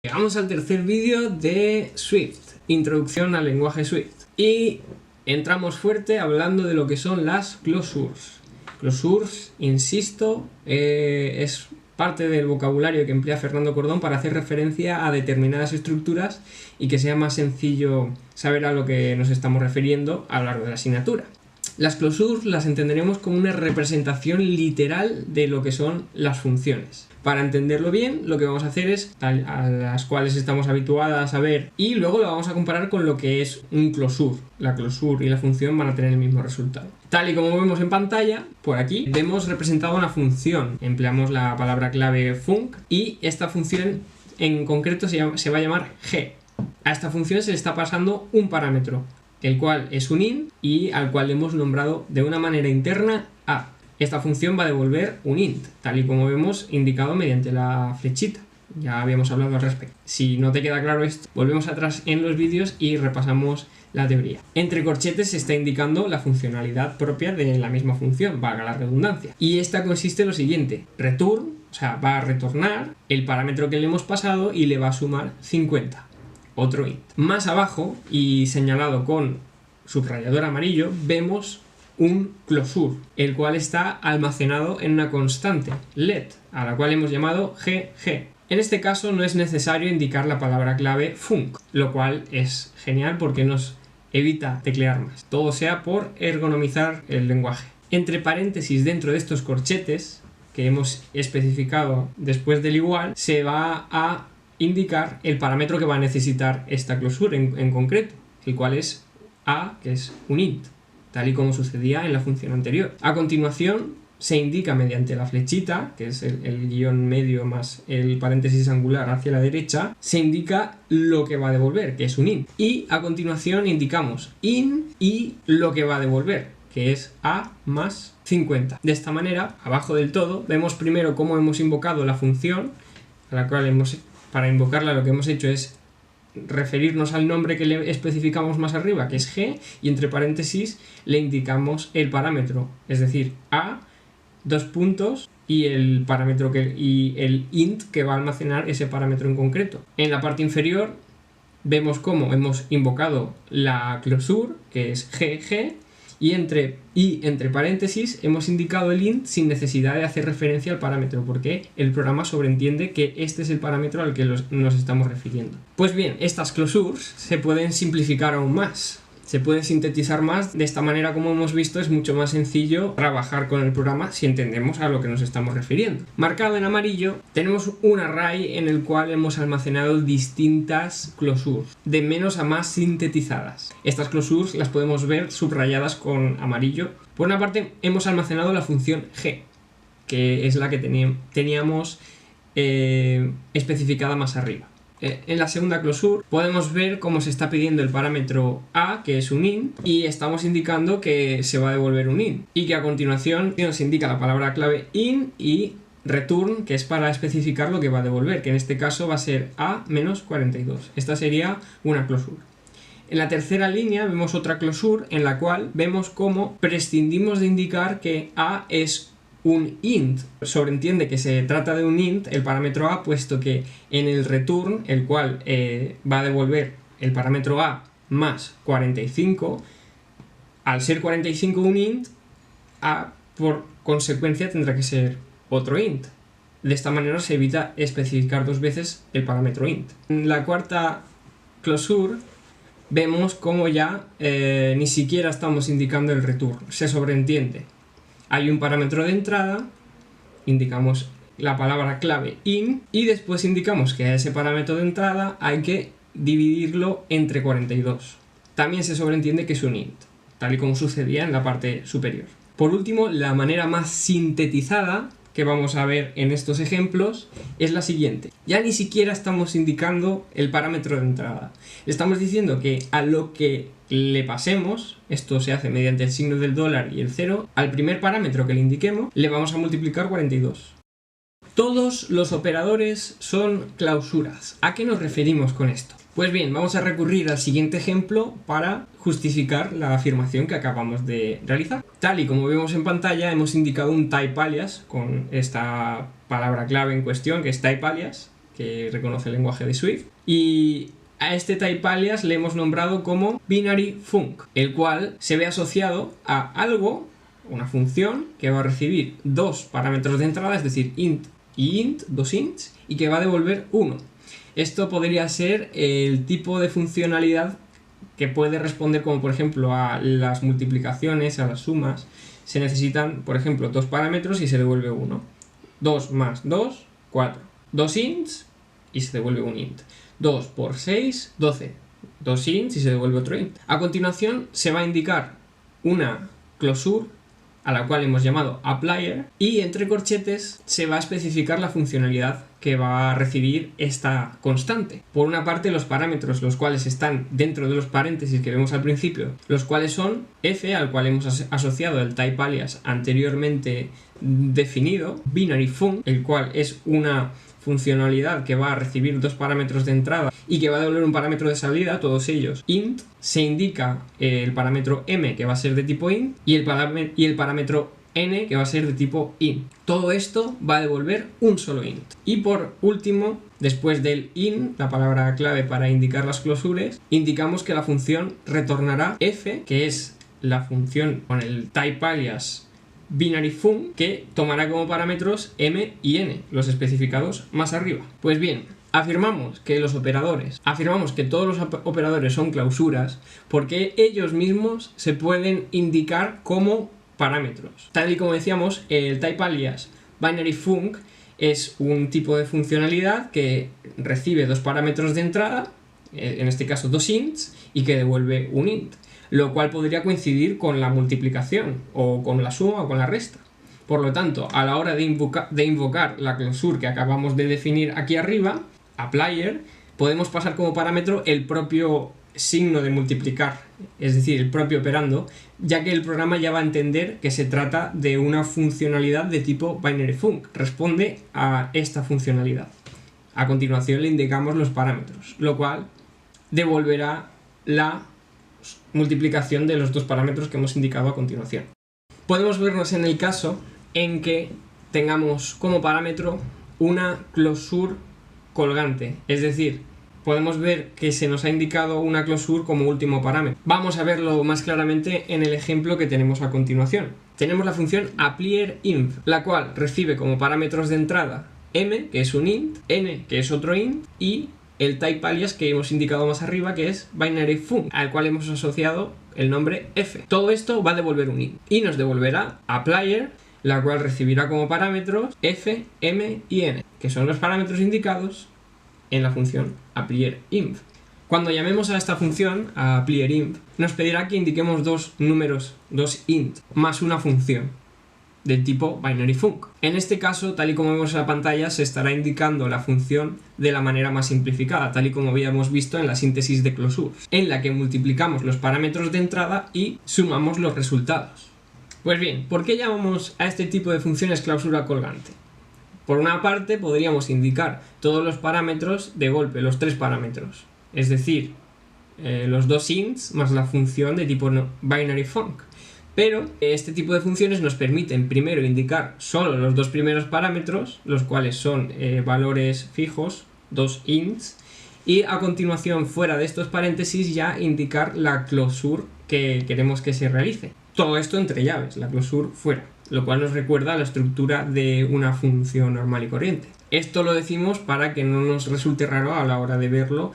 Llegamos al tercer vídeo de Swift, introducción al lenguaje Swift, y entramos fuerte hablando de lo que son las closures. Closures, insisto, es parte del vocabulario que emplea Fernando Cordón para hacer referencia a determinadas estructuras y que sea más sencillo saber a lo que nos estamos refiriendo a lo largo de la asignatura. Las closures las entenderemos como una representación literal de lo que son las funciones. Para entenderlo bien, lo que vamos a hacer es a las cuales estamos habituadas a ver y luego lo vamos a comparar con lo que es un closure. La closure y la función van a tener el mismo resultado. Tal y como vemos en pantalla, por aquí vemos representada una función. Empleamos la palabra clave func y esta función en concreto se va a llamar g. A esta función se le está pasando un parámetro, el cual es un int y al cual le hemos nombrado de una manera interna a. Esta función va a devolver un int, tal y como vemos indicado mediante la flechita. Ya habíamos hablado al respecto. Si no te queda claro esto, volvemos atrás en los vídeos y repasamos la teoría. Entre corchetes se está indicando la funcionalidad propia de la misma función, valga la redundancia. Y esta consiste en lo siguiente: return, o sea, va a retornar el parámetro que le hemos pasado y le va a sumar 50, otro int. Más abajo, y señalado con subrayador amarillo, vemos un closure, el cual está almacenado en una constante, let, a la cual hemos llamado gg. En este caso no es necesario indicar la palabra clave func, lo cual es genial porque nos evita teclear más. Todo sea por ergonomizar el lenguaje. Entre paréntesis, dentro de estos corchetes que hemos especificado después del igual, se va a indicar el parámetro que va a necesitar esta closure en concreto, el cual es a, que es un int, tal y como sucedía en la función anterior. A continuación se indica mediante la flechita, que es el guión medio más el paréntesis angular hacia la derecha, se indica lo que va a devolver, que es un int. Y a continuación indicamos in y lo que va a devolver, que es a más 50. De esta manera, abajo del todo, vemos primero cómo hemos invocado la función, a la cual para invocarla lo que hemos hecho es referirnos al nombre que le especificamos más arriba, que es g, y entre paréntesis le indicamos el parámetro, es decir, a, dos puntos, y el parámetro y el int que va a almacenar ese parámetro en concreto. En la parte inferior vemos cómo hemos invocado la closure, que es gg, y entre paréntesis hemos indicado el int sin necesidad de hacer referencia al parámetro, porque el programa sobreentiende que este es el parámetro al que nos estamos refiriendo. Pues bien, estas closures se pueden simplificar aún más. Se puede sintetizar más. De esta manera, como hemos visto, es mucho más sencillo trabajar con el programa si entendemos a lo que nos estamos refiriendo. Marcado en amarillo, tenemos un array en el cual hemos almacenado distintas closures, de menos a más sintetizadas. Estas closures las podemos ver subrayadas con amarillo. Por una parte, hemos almacenado la función g, que es la que teníamos especificada más arriba. En la segunda closure podemos ver cómo se está pidiendo el parámetro a, que es un int, y estamos indicando que se va a devolver un int, y que a continuación nos indica la palabra clave in y return, que es para especificar lo que va a devolver, que en este caso va a ser a menos 42. Esta sería una closure. En la tercera línea vemos otra closure en la cual vemos cómo prescindimos de indicar que a es un int. Sobreentiende que se trata de un int, el parámetro a, puesto que en el return, el cual va a devolver el parámetro a más 45, al ser 45 un int, a por consecuencia tendrá que ser otro int. De esta manera se evita especificar dos veces el parámetro int. En la cuarta closure vemos cómo ya ni siquiera estamos indicando el return, se sobreentiende. Hay un parámetro de entrada, indicamos la palabra clave in y después indicamos que a ese parámetro de entrada hay que dividirlo entre 42. También se sobreentiende que es un int, tal y como sucedía en la parte superior. Por último, la manera más sintetizada que vamos a ver en estos ejemplos es la siguiente. Ya ni siquiera estamos indicando el parámetro de entrada. Estamos diciendo que a lo que le pasemos, esto se hace mediante el signo del dólar y el 0, al primer parámetro que le indiquemos le vamos a multiplicar 42. Todos los operadores son clausuras. ¿A qué nos referimos con esto? Pues bien, vamos a recurrir al siguiente ejemplo para justificar la afirmación que acabamos de realizar. Tal y como vemos en pantalla, hemos indicado un type alias con esta palabra clave en cuestión, que es type alias, que reconoce el lenguaje de Swift. Y a este type alias le hemos nombrado como binary func, el cual se ve asociado a algo, una función, que va a recibir dos parámetros de entrada, es decir, int y int, dos ints, y que va a devolver 1. Esto podría ser el tipo de funcionalidad que puede responder, como por ejemplo a las multiplicaciones, a las sumas. Se necesitan, por ejemplo, dos parámetros y se devuelve 1. 2 más 2, 4. 2 ints y se devuelve un int. 2 por 6, 12. 2 ints y se devuelve otro int. A continuación se va a indicar una closure a la cual hemos llamado applier, y entre corchetes se va a especificar la funcionalidad que va a recibir esta constante. Por una parte, los parámetros, los cuales están dentro de los paréntesis que vemos al principio, los cuales son f, al cual hemos asociado el type alias anteriormente definido, binary func, el cual es una funcionalidad que va a recibir dos parámetros de entrada y que va a devolver un parámetro de salida, todos ellos int. Se indica el parámetro m, que va a ser de tipo int, y el parámetro n, que va a ser de tipo int. Todo esto va a devolver un solo int. Y por último, después del int, la palabra clave para indicar las closures, indicamos que la función retornará f, que es la función con el type alias binary func, que tomará como parámetros m y n, los especificados más arriba. Pues bien, afirmamos que todos los operadores son clausuras porque ellos mismos se pueden indicar como parámetros. Tal y como decíamos, el type alias binary func es un tipo de funcionalidad que recibe dos parámetros de entrada, en este caso dos ints, y que devuelve un int, lo cual podría coincidir con la multiplicación, o con la suma, o con la resta. Por lo tanto, a la hora de invocar la closure que acabamos de definir aquí arriba, applier, podemos pasar como parámetro el propio signo de multiplicar, es decir, el propio operando, ya que el programa ya va a entender que se trata de una funcionalidad de tipo binary func, responde a esta funcionalidad. A continuación le indicamos los parámetros, lo cual devolverá la multiplicación de los dos parámetros que hemos indicado a continuación. Podemos vernos en el caso en que tengamos como parámetro una closure colgante, es decir, podemos ver que se nos ha indicado una closure como último parámetro. Vamos a verlo más claramente en el ejemplo que tenemos a continuación. Tenemos la función applierInf, la cual recibe como parámetros de entrada m, que es un int, n, que es otro int, y el type alias que hemos indicado más arriba, que es binary func, al cual hemos asociado el nombre f. Todo esto va a devolver un int y nos devolverá applier, la cual recibirá como parámetros f, m y n, que son los parámetros indicados en la función applierInf. Cuando llamemos a esta función, a applierInf, nos pedirá que indiquemos dos números, dos int, más una función del tipo binary func. En este caso, tal y como vemos en la pantalla, se estará indicando la función de la manera más simplificada, tal y como habíamos visto en la síntesis de closures, en la que multiplicamos los parámetros de entrada y sumamos los resultados. Pues bien, ¿por qué llamamos a este tipo de funciones clausura colgante? Por una parte, podríamos indicar todos los parámetros de golpe, los tres parámetros, es decir, los dos ints más la función de tipo binary func. Pero este tipo de funciones nos permiten primero indicar solo los dos primeros parámetros, los cuales son valores fijos, dos ints, y a continuación, fuera de estos paréntesis, ya indicar la closure que queremos que se realice. Todo esto entre llaves, la closure fuera, lo cual nos recuerda a la estructura de una función normal y corriente. Esto lo decimos para que no nos resulte raro a la hora de verlo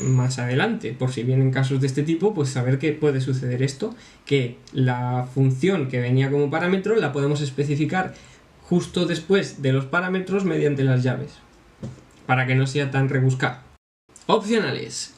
más adelante, por si vienen casos de este tipo, pues saber que puede suceder esto, que la función que venía como parámetro la podemos especificar justo después de los parámetros mediante las llaves, para que no sea tan rebuscado. Opcionales.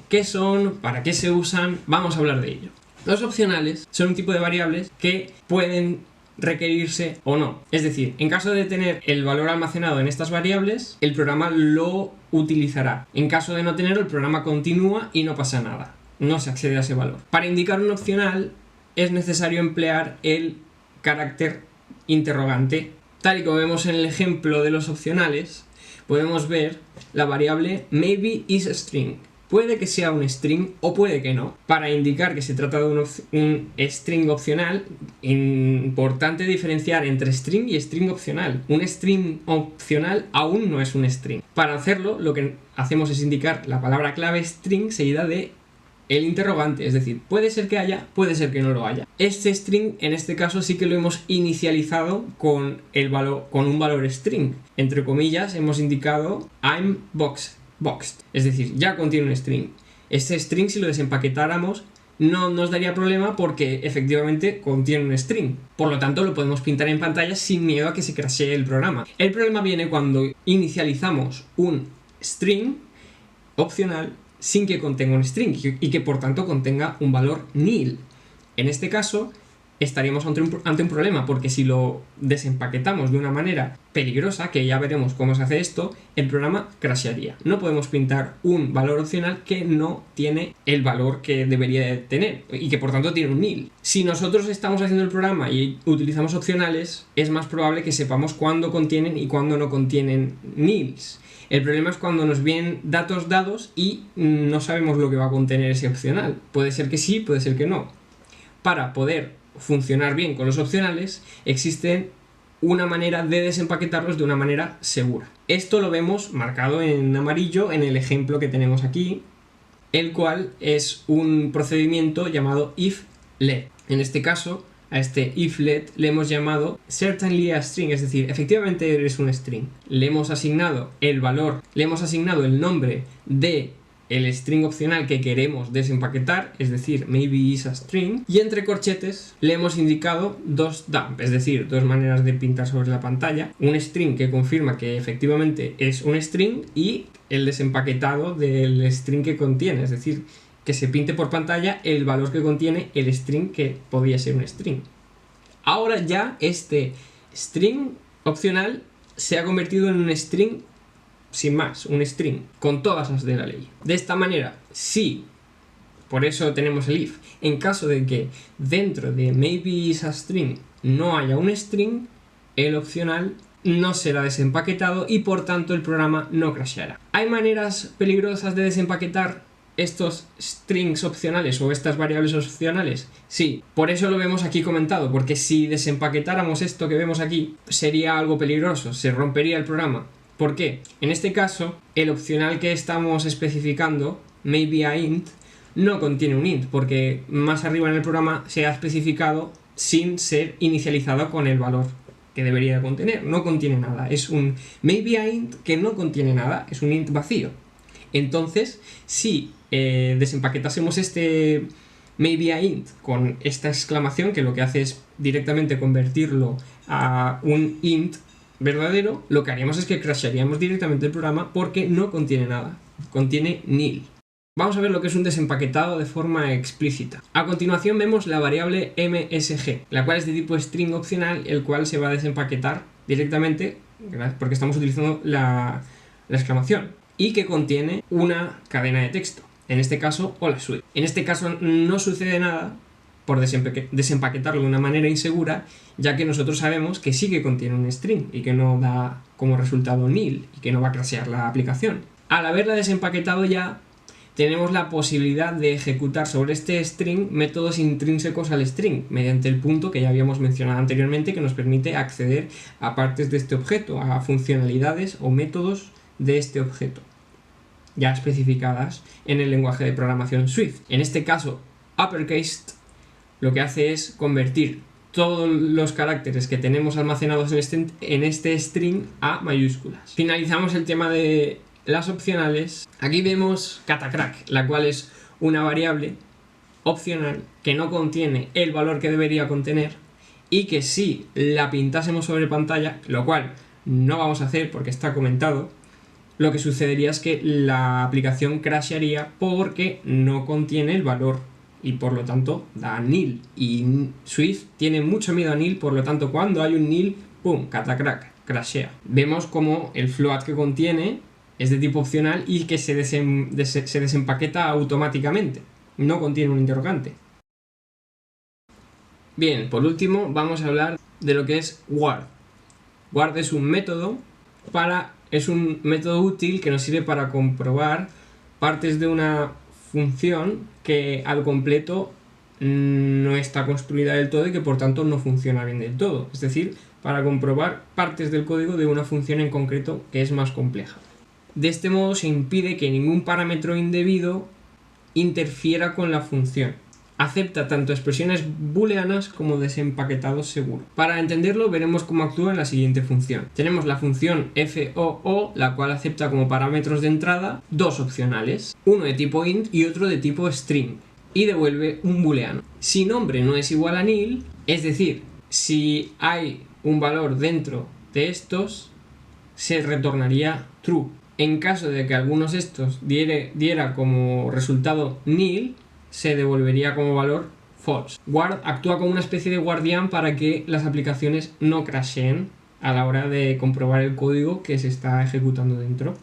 ¿Qué son? ¿Para qué se usan? Vamos a hablar de ello. Los opcionales son un tipo de variables que pueden requerirse o no. Es decir, en caso de tener el valor almacenado en estas variables, el programa lo utilizará. En caso de no tenerlo, el programa continúa y no pasa nada. No se accede a ese valor. Para indicar un opcional es necesario emplear el carácter interrogante. Tal y como vemos en el ejemplo de los opcionales, podemos ver la variable maybe is string. puede que sea un string o puede que no. Para indicar que se trata de un string opcional, importante diferenciar entre string y string opcional. Un string opcional aún no es un string. Para hacerlo, lo que hacemos es indicar la palabra clave string seguida de el interrogante, es decir, puede ser que haya, puede ser que no lo haya. Este string, en este caso, sí que lo hemos inicializado con un valor string. Entre comillas, hemos indicado I'm boxed, es decir, ya contiene un string. Este string, si lo desempaquetáramos, no nos daría problema porque efectivamente contiene un string. Por lo tanto, lo podemos pintar en pantalla sin miedo a que se crashee el programa. El problema viene cuando inicializamos un string opcional sin que contenga un string y que por tanto contenga un valor nil. En este caso estaríamos ante un problema, porque si lo desempaquetamos de una manera peligrosa, que ya veremos cómo se hace esto, el programa crashearía. No podemos pintar un valor opcional que no tiene el valor que debería tener y que por tanto tiene un nil. Si nosotros estamos haciendo el programa y utilizamos opcionales, es más probable que sepamos cuándo contienen y cuándo no contienen nils. El problema es cuando nos vienen datos dados y no sabemos lo que va a contener ese opcional. Puede ser que sí, puede ser que no. Para poder funcionar bien con los opcionales, existe una manera de desempaquetarlos de una manera segura. Esto lo vemos marcado en amarillo en el ejemplo que tenemos aquí, el cual es un procedimiento llamado if-let. En este caso, a este if-let le hemos llamado certainly a string, es decir, efectivamente eres un string. Le hemos asignado el valor, le hemos asignado el nombre de el string opcional que queremos desempaquetar, es decir, maybe is a string, y entre corchetes le hemos indicado dos dump, es decir, dos maneras de pintar sobre la pantalla, un string que confirma que efectivamente es un string y el desempaquetado del string que contiene, es decir, que se pinte por pantalla el valor que contiene el string que podría ser un string. Ahora ya este string opcional se ha convertido en un string sin más, un string, con todas las de la ley. De esta manera, si, por eso tenemos el if, en caso de que dentro de maybe is a string no haya un string, el opcional no será desempaquetado y por tanto el programa no crasheará. ¿Hay maneras peligrosas de desempaquetar estos strings opcionales o estas variables opcionales? Sí, por eso lo vemos aquí comentado, porque si desempaquetáramos esto que vemos aquí, sería algo peligroso, se rompería el programa. ¿Por qué? En este caso, el opcional que estamos especificando, maybe a int, no contiene un int, porque más arriba en el programa se ha especificado sin ser inicializado con el valor que debería contener. No contiene nada, es un maybe a int que no contiene nada, es un int vacío. Entonces, si desempaquetásemos este maybe a int con esta exclamación, que lo que hace es directamente convertirlo a un int verdadero, lo que haríamos es que crasharíamos directamente el programa porque no contiene nada, contiene nil. Vamos a ver lo que es un desempaquetado de forma explícita. A continuación vemos la variable msg, la cual es de tipo string opcional, el cual se va a desempaquetar directamente porque estamos utilizando la exclamación y que contiene una cadena de texto, en este caso hola suite. En este caso no sucede nada por desempaquetarlo de una manera insegura, ya que nosotros sabemos que sí que contiene un string y que no da como resultado nil y que no va a crashear la aplicación. Al haberla desempaquetado ya, tenemos la posibilidad de ejecutar sobre este string métodos intrínsecos al string, mediante el punto que ya habíamos mencionado anteriormente, que nos permite acceder a partes de este objeto, a funcionalidades o métodos de este objeto, ya especificadas en el lenguaje de programación Swift. En este caso, uppercase lo que hace es convertir todos los caracteres que tenemos almacenados en este string a mayúsculas. Finalizamos el tema de las opcionales. Aquí vemos catacrack, la cual es una variable opcional que no contiene el valor que debería contener y que si la pintásemos sobre pantalla, lo cual no vamos a hacer porque está comentado, lo que sucedería es que la aplicación crashearía porque no contiene el valor y por lo tanto da nil. Y Swift tiene mucho miedo a nil, por lo tanto cuando hay un nil, ¡pum!, catacrack, crashea. Vemos como el float que contiene es de tipo opcional y que se desempaqueta automáticamente. No contiene un interrogante. Bien, por último vamos a hablar de lo que es ward. Ward es un método útil que nos sirve para comprobar partes de una función que al completo no está construida del todo y que por tanto no funciona bien del todo. Es decir, para comprobar partes del código de una función en concreto que es más compleja. De este modo se impide que ningún parámetro indebido interfiera con la función. Acepta tanto expresiones booleanas como desempaquetados seguros. Para entenderlo veremos cómo actúa en la siguiente función. Tenemos la función foo, la cual acepta como parámetros de entrada dos opcionales, uno de tipo int y otro de tipo string, y devuelve un booleano. Si nombre no es igual a nil, es decir, si hay un valor dentro de estos, se retornaría true. En caso de que algunos de estos diera como resultado nil, se devolvería como valor false. Guard actúa como una especie de guardián para que las aplicaciones no crasheen a la hora de comprobar el código que se está ejecutando dentro.